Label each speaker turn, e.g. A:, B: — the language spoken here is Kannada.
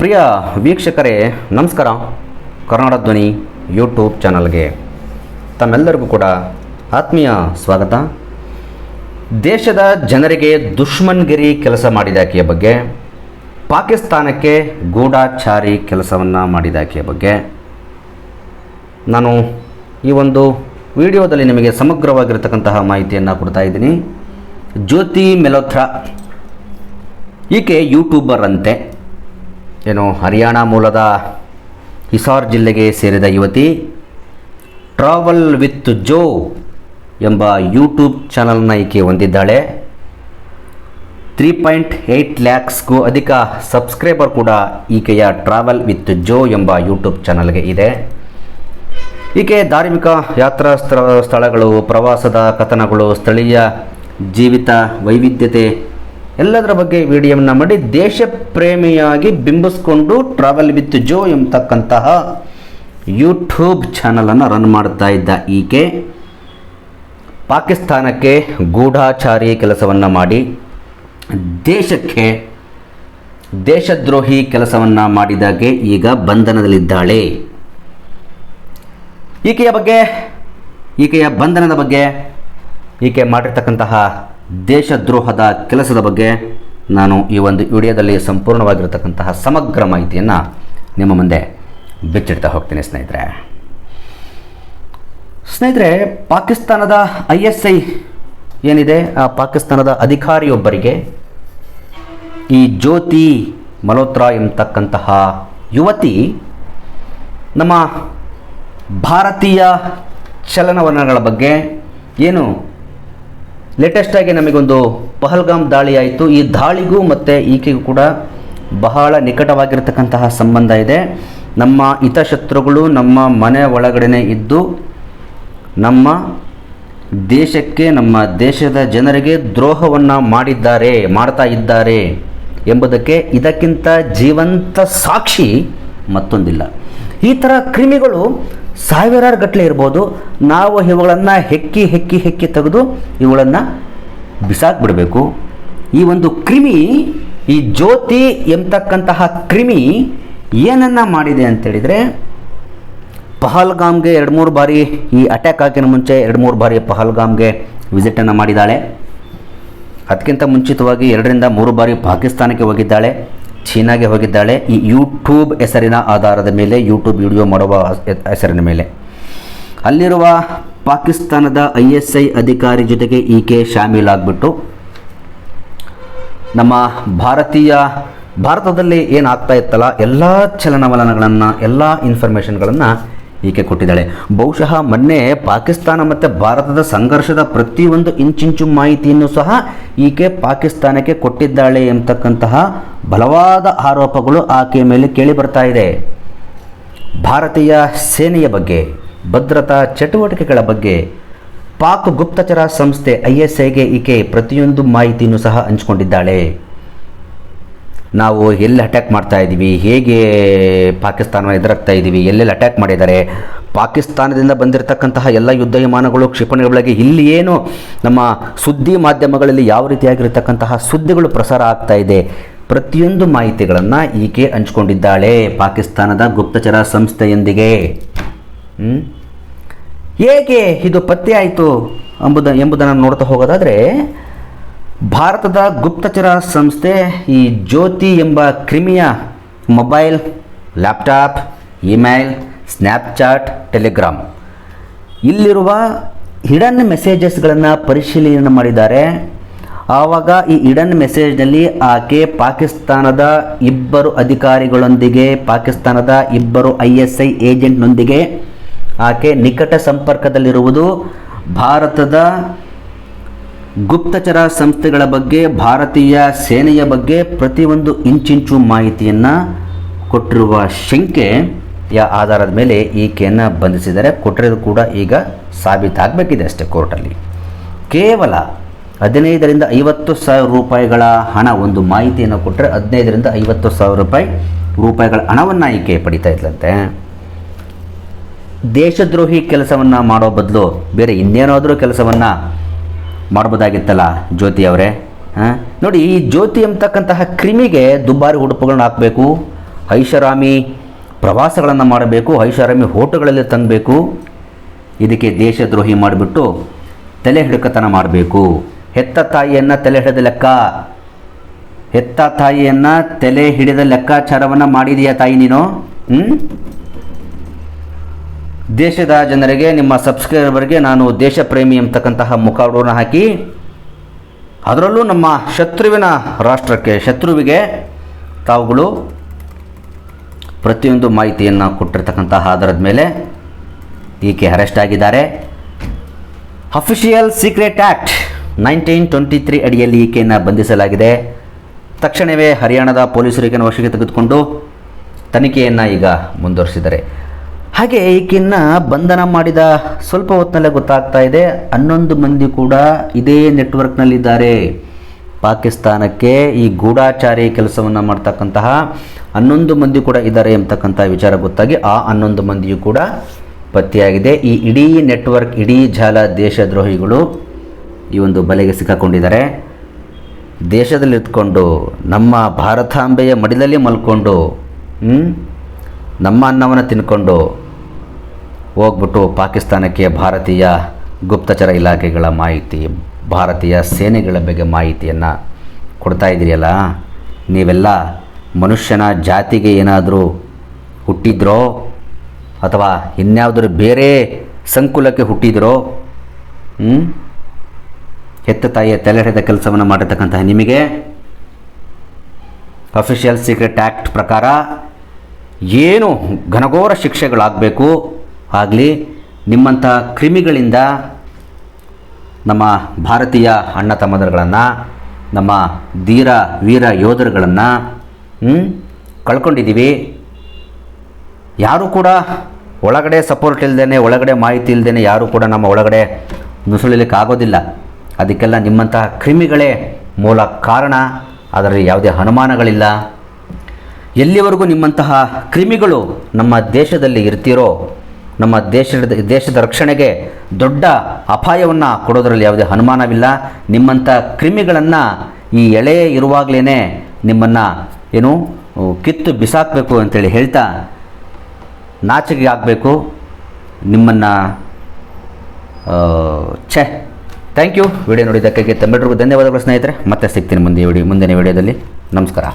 A: ಪ್ರಿಯ ವೀಕ್ಷಕರೇ ನಮಸ್ಕಾರ. ಕರ್ನಾಟಕ ಧ್ವನಿ ಯೂಟ್ಯೂಬ್ ಚಾನಲ್ಗೆ ತಮ್ಮೆಲ್ಲರಿಗೂ ಕೂಡ ಆತ್ಮೀಯ ಸ್ವಾಗತ. ದೇಶದ ಜನರಿಗೆ ದುಶ್ಮನ್ಗಿರಿ ಕೆಲಸ ಮಾಡಿದಾಕೆಯ ಬಗ್ಗೆ, ಪಾಕಿಸ್ತಾನಕ್ಕೆ ಗೂಢಾಚಾರಿ ಕೆಲಸವನ್ನು ಮಾಡಿದಾಕೆಯ ಬಗ್ಗೆ ನಾನು ಈ ಒಂದು ವಿಡಿಯೋದಲ್ಲಿ ನಿಮಗೆ ಸಮಗ್ರವಾಗಿರತಕ್ಕಂತಹ ಮಾಹಿತಿಯನ್ನು ಕೊಡ್ತಾ ಇದ್ದೀನಿ. ಜ್ಯೋತಿ ಮೆಲೋತ್ರಾ ಈಕೆ ಯೂಟ್ಯೂಬರ್ ಅಂತೆ. ಏನು ಹರಿಯಾಣ ಮೂಲದ ಹಿಸಾರ್ ಜಿಲ್ಲೆಗೆ ಸೇರಿದ ಯುವತಿ ಟ್ರಾವೆಲ್ ವಿತ್ ಜೋ ಎಂಬ ಯೂಟ್ಯೂಬ್ ಚಾನಲ್ನ ಈಕೆ ಹೊಂದಿದ್ದಾಳೆ. 3.8 ಲ್ಯಾಕ್ಸ್ಗೂ ಅಧಿಕ ಸಬ್ಸ್ಕ್ರೈಬರ್ ಕೂಡ ಈಕೆಯ ಟ್ರಾವೆಲ್ ವಿತ್ ಜೋ ಎಂಬ ಯೂಟ್ಯೂಬ್ ಚಾನಲ್ಗೆ ಇದೆ. ಈಕೆ ಧಾರ್ಮಿಕ ಯಾತ್ರಾ ಸ್ಥಳಗಳು, ಪ್ರವಾಸದ ಕಥನಗಳು, ಸ್ಥಳೀಯ ಜೀವಿತ ವೈವಿಧ್ಯತೆ ಎಲ್ಲದರ ಬಗ್ಗೆ ವಿಡಿಯೋವನ್ನು ಮಾಡಿ ದೇಶ ಪ್ರೇಮಿಯಾಗಿ ಬಿಂಬಿಸ್ಕೊಂಡು ಟ್ರಾವೆಲ್ ವಿತ್ ಜೋ ಎಂಬತಕ್ಕಂತಹ ಯೂಟ್ಯೂಬ್ ಚಾನಲನ್ನು ರನ್ ಮಾಡ್ತಾ ಇದ್ದ ಈಕೆ ಪಾಕಿಸ್ತಾನಕ್ಕೆ ಗೂಢಾಚಾರಿ ಕೆಲಸವನ್ನು ಮಾಡಿ ದೇಶಕ್ಕೆ ದೇಶದ್ರೋಹಿ ಕೆಲಸವನ್ನು ಮಾಡಿದಾಗೆ ಈಗ ಬಂಧನದಲ್ಲಿದ್ದಾಳೆ. ಈಕೆಯ ಬಂಧನದ ಬಗ್ಗೆ, ಈಕೆ ಮಾಡಿರ್ತಕ್ಕಂತಹ ದೇಶದ್ರೋಹದ ಕೆಲಸದ ಬಗ್ಗೆ ನಾನು ಈ ಒಂದು ವಿಡಿಯೋದಲ್ಲಿ ಸಂಪೂರ್ಣವಾಗಿರತಕ್ಕಂತಹ ಸಮಗ್ರ ಮಾಹಿತಿಯನ್ನು ನಿಮ್ಮ ಮುಂದೆ ಬಿಚ್ಚಿಡ್ತಾ ಹೋಗ್ತೀನಿ. ಸ್ನೇಹಿತರೆ, ಪಾಕಿಸ್ತಾನದ ISI ಏನಿದೆ, ಆ ಪಾಕಿಸ್ತಾನದ ಅಧಿಕಾರಿಯೊಬ್ಬರಿಗೆ ಈ ಜ್ಯೋತಿ ಮಲ್ಹೋತ್ರಾ ಎಂಬತಕ್ಕಂತಹ ಯುವತಿ ನಮ್ಮ ಭಾರತೀಯ ಚಲನವಲನಗಳ ಬಗ್ಗೆ ಏನು ಲೇಟೆಸ್ಟಾಗಿ ನಮಗೊಂದು ಪಹಲ್ಗಾಮ್ ದಾಳಿ ಆಯಿತು. ಈ ದಾಳಿಗೂ ಮತ್ತು ಈಕೆಗೂ ಕೂಡ ಬಹಳ ನಿಕಟವಾಗಿರತಕ್ಕಂತಹ ಸಂಬಂಧ ಇದೆ. ನಮ್ಮ ಹಿತಶತ್ರುಗಳು ನಮ್ಮ ಮನೆ ಒಳಗಡೆ ಇದ್ದು ನಮ್ಮ ದೇಶಕ್ಕೆ, ನಮ್ಮ ದೇಶದ ಜನರಿಗೆ ದ್ರೋಹವನ್ನು ಮಾಡ್ತಾ ಇದ್ದಾರೆ ಎಂಬುದಕ್ಕೆ ಇದಕ್ಕಿಂತ ಜೀವಂತ ಸಾಕ್ಷಿ ಮತ್ತೊಂದಿಲ್ಲ. ಈ ಥರ ಕ್ರಿಮಿಗಳು ಸಾವಿರಾರು ಗಟ್ಟಲೆ ಇರ್ಬೋದು. ನಾವು ಇವುಗಳನ್ನು ಹೆಕ್ಕಿ ತೆಗೆದು ಇವುಗಳನ್ನು ಬಿಸಾಕ್ಬಿಡಬೇಕು. ಈ ಒಂದು ಕ್ರಿಮಿ, ಈ ಜ್ಯೋತಿ ಎಂಬತಕ್ಕಂತಹ ಕ್ರಿಮಿ ಏನನ್ನು ಮಾಡಿದೆ ಅಂತೇಳಿದರೆ, ಪಹಲ್ಗಾಮ್ಗೆ 2-3 ಬಾರಿ, ಈ ಅಟ್ಯಾಕ್ ಹಾಕಿನ ಮುಂಚೆ 2-3 ಬಾರಿ ಪಹಲ್ಗಾಮ್ಗೆ ವಿಸಿಟನ್ನು ಮಾಡಿದ್ದಾಳೆ. ಅದಕ್ಕಿಂತ ಮುಂಚಿತವಾಗಿ 2-3 ಬಾರಿ ಪಾಕಿಸ್ತಾನಕ್ಕೆ ಹೋಗಿದ್ದಾಳೆ, ಚೀನಾಗೆ ಹೋಗಿದ್ದಾಳೆ. ಈ ಯೂಟ್ಯೂಬ್ ಹೆಸರಿನ ಆಧಾರದ ಮೇಲೆ, ಯೂಟ್ಯೂಬ್ ವಿಡಿಯೋ ಮಾಡುವ ಹೆಸರಿನ ಮೇಲೆ ಅಲ್ಲಿರುವ ಪಾಕಿಸ್ತಾನದ ISI ಅಧಿಕಾರಿ ಜೊತೆಗೆ ಈಕೆ ಶಾಮೀಲಾಗ್ಬಿಟ್ಟು ನಮ್ಮ ಭಾರತದಲ್ಲಿ ಏನಾಗ್ತಾ ಇತ್ತಲ್ಲ ಎಲ್ಲ ಚಲನವಲನಗಳನ್ನು, ಎಲ್ಲ ಇನ್ಫಾರ್ಮೇಷನ್ಗಳನ್ನು ಈಕೆ ಕೊಟ್ಟಿದ್ದಾಳೆ. ಬಹುಶಃ ಮೊನ್ನೆ ಪಾಕಿಸ್ತಾನ ಮತ್ತು ಭಾರತದ ಸಂಘರ್ಷದ ಪ್ರತಿಯೊಂದು ಇಂಚಿಂಚು ಮಾಹಿತಿಯನ್ನು ಸಹ ಈಕೆ ಪಾಕಿಸ್ತಾನಕ್ಕೆ ಕೊಟ್ಟಿದ್ದಾಳೆ ಎಂಬತಕ್ಕಂತಹ ಬಲವಾದ ಆರೋಪಗಳು ಆಕೆಯ ಮೇಲೆ ಕೇಳಿ ಬರ್ತಾ ಇದೆ. ಭಾರತೀಯ ಸೇನೆಯ ಬಗ್ಗೆ, ಭದ್ರತಾ ಚಟುವಟಿಕೆಗಳ ಬಗ್ಗೆ ಪಾಕ್ ಗುಪ್ತಚರ ಸಂಸ್ಥೆ ISIಗೆ ಈಕೆ ಪ್ರತಿಯೊಂದು ಮಾಹಿತಿಯನ್ನು ಸಹ ಹಂಚಿಕೊಂಡಿದ್ದಾಳೆ. ನಾವು ಎಲ್ಲಿ ಅಟ್ಯಾಕ್ ಮಾಡ್ತಾ ಇದ್ದೀವಿ, ಹೇಗೆ ಪಾಕಿಸ್ತಾನವನ್ನು ಎದುರಾಗ್ತಾ ಇದ್ದೀವಿ, ಎಲ್ಲೆಲ್ಲಿ ಅಟ್ಯಾಕ್ ಮಾಡಿದ್ದಾರೆ, ಪಾಕಿಸ್ತಾನದಿಂದ ಬಂದಿರತಕ್ಕಂತಹ ಎಲ್ಲ ಯುದ್ಧ ವಿಮಾನಗಳು, ಕ್ಷಿಪಣಿಗಳಿಗೆ ಇಲ್ಲಿ ಏನು ನಮ್ಮ ಸುದ್ದಿ ಮಾಧ್ಯಮಗಳಲ್ಲಿ ಯಾವ ರೀತಿಯಾಗಿರತಕ್ಕಂತಹ ಸುದ್ದಿಗಳು ಪ್ರಸಾರ ಆಗ್ತಾ ಇದೆ, ಪ್ರತಿಯೊಂದು ಮಾಹಿತಿಗಳನ್ನು ಈಕೆ ಹಂಚಿಕೊಂಡಿದ್ದಾಳೆ ಪಾಕಿಸ್ತಾನದ ಗುಪ್ತಚರ ಸಂಸ್ಥೆಯೊಂದಿಗೆ. ಹೇಗೆ ಇದು ಪತ್ತೆ ಆಯಿತು ಎಂಬುದನ್ನು ನೋಡ್ತಾ ಹೋಗೋದಾದರೆ, ಭಾರತದ ಗುಪ್ತಚರ ಸಂಸ್ಥೆ ಈ ಜ್ಯೋತಿ ಎಂಬ ಕ್ರಿಮಿಯ mobile, laptop, email, Snapchat, Telegram ಇಲ್ಲಿರುವ ಹಿಡನ್ ಮೆಸೇಜಸ್ಗಳನ್ನು ಪರಿಶೀಲನೆ ಮಾಡಿದ್ದಾರೆ. ಆವಾಗ ಈ ಹಿಡನ್ ಮೆಸೇಜ್ನಲ್ಲಿ ಆಕೆ ಪಾಕಿಸ್ತಾನದ 2 ಅಧಿಕಾರಿಗಳೊಂದಿಗೆ, ಪಾಕಿಸ್ತಾನದ 2 ISI ಏಜೆಂಟ್ನೊಂದಿಗೆ ಆಕೆ ನಿಕಟ ಸಂಪರ್ಕದಲ್ಲಿರುವುದು, ಭಾರತದ ಗುಪ್ತಚರ ಸಂಸ್ಥೆಗಳ ಬಗ್ಗೆ, ಭಾರತೀಯ ಸೇನೆಯ ಬಗ್ಗೆ ಪ್ರತಿಯೊಂದು ಇಂಚಿಂಚು ಮಾಹಿತಿಯನ್ನು ಕೊಟ್ಟಿರುವ ಶಂಕೆಯ ಆಧಾರದ ಮೇಲೆ ಈಕೆಯನ್ನು ಬಂಧಿಸಿದ್ದಾರೆ. ಕೊಟ್ಟಿರೋದು ಕೂಡ ಈಗ ಸಾಬೀತಾಗಬೇಕಿದೆ ಅಷ್ಟೇ ಕೋರ್ಟಲ್ಲಿ. ಕೇವಲ 15,000 to 50,000 ರೂಪಾಯಿಗಳ ಹಣ, ಒಂದು ಮಾಹಿತಿಯನ್ನು ಕೊಟ್ಟರೆ 15,000 to 50,000 ರೂಪಾಯಿಗಳ ಹಣವನ್ನು ಈಕೆ ಪಡಿತಾ ಇದ್ಲಂತೆ. ದೇಶದ್ರೋಹಿ ಕೆಲಸವನ್ನು ಮಾಡೋ ಬದಲು ಬೇರೆ ಇನ್ನೇನಾದರೂ ಕೆಲಸವನ್ನು ಮಾಡ್ಬೋದಾಗಿತ್ತಲ್ಲ ಜ್ಯೋತಿ ಅವರೇ. ನೋಡಿ, ಈ ಜ್ಯೋತಿ ಎಂಬತಕ್ಕಂತಹ ಕ್ರಿಮಿಗೆ ದುಬಾರಿ ಉಡುಪುಗಳನ್ನ ಹಾಕಬೇಕು, ಐಷಾರಾಮಿ ಪ್ರವಾಸಗಳನ್ನು ಮಾಡಬೇಕು, ಐಷಾರಾಮಿ ಹೋಟೆಲ್ಗಳಲ್ಲಿ ತಂಗಬೇಕು. ಇದಕ್ಕೆ ದೇಶದ್ರೋಹಿ ಮಾಡಿಬಿಟ್ಟು ತಲೆ ಹಿಡುಕತನ ಮಾಡಬೇಕು. ಹೆತ್ತ ತಾಯಿಯನ್ನು ತಲೆ ಹಿಡಿದ ಲೆಕ್ಕ, ಹೆತ್ತ ತಾಯಿಯನ್ನು ತಲೆ ಹಿಡಿದ ಲೆಕ್ಕಾಚಾರವನ್ನು ಮಾಡಿದೆಯಾ ತಾಯಿ ನೀನು? ದೇಶದ ಜನರಿಗೆ, ನಿಮ್ಮ ಸಬ್ಸ್ಕ್ರೈಬರ್ಗೆ ನಾನು ದೇಶ ಪ್ರೇಮಿ ಎಂಬತಕ್ಕಂತಹ ಮುಖವಾಡವನ್ನು ಹಾಕಿ, ಅದರಲ್ಲೂ ನಮ್ಮ ಶತ್ರುವಿನ ರಾಷ್ಟ್ರಕ್ಕೆ, ಶತ್ರುವಿಗೆ ತಾವುಗಳು ಪ್ರತಿಯೊಂದು ಮಾಹಿತಿಯನ್ನು ಕೊಟ್ಟಿರ್ತಕ್ಕಂತಹ ಆಧಾರದ ಮೇಲೆ ಈಕೆ ಅರೆಸ್ಟ್ ಆಗಿದ್ದಾರೆ. ಅಫಿಷಿಯಲ್ ಸೀಕ್ರೆಟ್ ಆ್ಯಕ್ಟ್ 1923 ಅಡಿಯಲ್ಲಿ ಈಕೆಯನ್ನು ಬಂಧಿಸಲಾಗಿದೆ. ತಕ್ಷಣವೇ ಹರಿಯಾಣದ ಪೊಲೀಸರು ಈಕೆಯನ್ನು ವಶಕ್ಕೆ ತೆಗೆದುಕೊಂಡು ತನಿಖೆಯನ್ನು ಈಗ ಮುಂದುವರಿಸಿದ್ದಾರೆ. ಹಾಗೆ ಈಕೆಯನ್ನು ಬಂಧನ ಮಾಡಿದ ಸ್ವಲ್ಪ ಹೊತ್ತಿನಲ್ಲೇ ಗೊತ್ತಾಗ್ತಾ ಇದೆ 11 ಮಂದಿ ಕೂಡ ಇದೇ ನೆಟ್ವರ್ಕ್ನಲ್ಲಿದ್ದಾರೆ. ಪಾಕಿಸ್ತಾನಕ್ಕೆ ಈ ಗೂಢಾಚಾರಿ ಕೆಲಸವನ್ನು ಮಾಡ್ತಕ್ಕಂತಹ 11 ಮಂದಿ ಕೂಡ ಇದ್ದಾರೆ ಎಂಬತಕ್ಕಂಥ ವಿಚಾರ ಗೊತ್ತಾಗಿ ಆ 11 ಮಂದಿಯೂ ಕೂಡ ಪತ್ತೆಯಾಗಿದೆ. ಈ ಇಡೀ ನೆಟ್ವರ್ಕ್, ಇಡೀ ಜಾಲ ದೇಶದ್ರೋಹಿಗಳು ಈ ಒಂದು ಬಲೆಗೆ ಸಿಕ್ಕಾಕೊಂಡಿದ್ದಾರೆ. ದೇಶದಲ್ಲಿದ್ದುಕೊಂಡು ನಮ್ಮ ಭಾರತಾಂಬೆಯ ಮಡಿಲಲ್ಲಿ ಮಲ್ಕೊಂಡು ನಮ್ಮ ಅನ್ನವನ್ನು ತಿನ್ಕೊಂಡು ಹೋಗ್ಬಿಟ್ಟು ಪಾಕಿಸ್ತಾನಕ್ಕೆ ಭಾರತೀಯ ಗುಪ್ತಚರ ಇಲಾಖೆಗಳ ಮಾಹಿತಿ, ಭಾರತೀಯ ಸೇನೆಗಳ ಬಗ್ಗೆ ಮಾಹಿತಿಯನ್ನು ಕೊಡ್ತಾ ಇದ್ದೀರಿಯಲ್ಲ, ನೀವೆಲ್ಲ ಮನುಷ್ಯನ ಜಾತಿಗೆ ಏನಾದರೂ ಹುಟ್ಟಿದ್ರೋ ಅಥವಾ ಇನ್ಯಾವುದಾದ್ರು ಬೇರೆ ಸಂಕುಲಕ್ಕೆ ಹುಟ್ಟಿದ್ರೋ? ಹೆತ್ತ ತಾಯಿಯ ತಲೆ ಹಿಡಿದ ಕೆಲಸವನ್ನು ಮಾಡಿರ್ತಕ್ಕಂತಹ ನಿಮಗೆ ಅಫಿಷಿಯಲ್ ಸೀಕ್ರೆಟ್ ಆ್ಯಕ್ಟ್ ಪ್ರಕಾರ ಏನು ಘನಘೋರ ಶಿಕ್ಷೆಗಳಾಗಬೇಕು ಆಗಲಿ. ನಿಮ್ಮಂಥ ಕ್ರಿಮಿಗಳಿಂದ ನಮ್ಮ ಭಾರತೀಯ ಅಣ್ಣ ತಮ್ಮಂದಿರುಗಳನ್ನು, ನಮ್ಮ ಧೀರ ವೀರ ಯೋಧರುಗಳನ್ನು ಕಳ್ಕೊಂಡಿದ್ದೀವಿ. ಯಾರೂ ಕೂಡ ಒಳಗಡೆ ಸಪೋರ್ಟ್ ಇಲ್ಲದೇ, ಒಳಗಡೆ ಮಾಹಿತಿ ಇಲ್ಲದೇ ಯಾರೂ ಕೂಡ ನಮ್ಮ ಒಳಗಡೆ ನುಸುಳಲಿಕ್ಕೆ ಆಗೋದಿಲ್ಲ. ಅದಕ್ಕೆಲ್ಲ ನಿಮ್ಮಂತಹ ಕ್ರಿಮಿಗಳೇ ಮೂಲ ಕಾರಣ, ಅದರಲ್ಲಿ ಯಾವುದೇ ಅನುಮಾನಗಳಿಲ್ಲ. ಎಲ್ಲಿವರೆಗೂ ನಿಮ್ಮಂತಹ ಕ್ರಿಮಿಗಳು ನಮ್ಮ ದೇಶದಲ್ಲಿ ಇರ್ತೀರೋ, ನಮ್ಮ ದೇಶದ ರಕ್ಷಣೆಗೆ ದೊಡ್ಡ ಅಪಾಯವನ್ನು ಕೊಡೋದರಲ್ಲಿ ಯಾವುದೇ ಅನುಮಾನವಿಲ್ಲ. ನಿಮ್ಮಂಥ ಕ್ರಿಮಿಗಳನ್ನು ಈ ಎಳೆ ಇರುವಾಗಲೇ ನಿಮ್ಮನ್ನು ಕಿತ್ತು ಬಿಸಾಕಬೇಕು ಅಂತೇಳಿ ಹೇಳ್ತಾ ನಾಚಿಕೆ ಆಗಬೇಕು ನಿಮ್ಮನ್ನು. ಥ್ಯಾಂಕ್ ಯು ವಿಡಿಯೋ ನೋಡಿದ್ದಕ್ಕಾಗಿ ತಮ್ಮೆಲ್ಲರಿಗೂ ಧನ್ಯವಾದಗಳು ಸ್ನೇಹಿತರೆ. ಮತ್ತೆ ಸಿಗ್ತೀನಿ ಮುಂದಿನ ವಿಡಿಯೋದಲ್ಲಿ. ನಮಸ್ಕಾರ.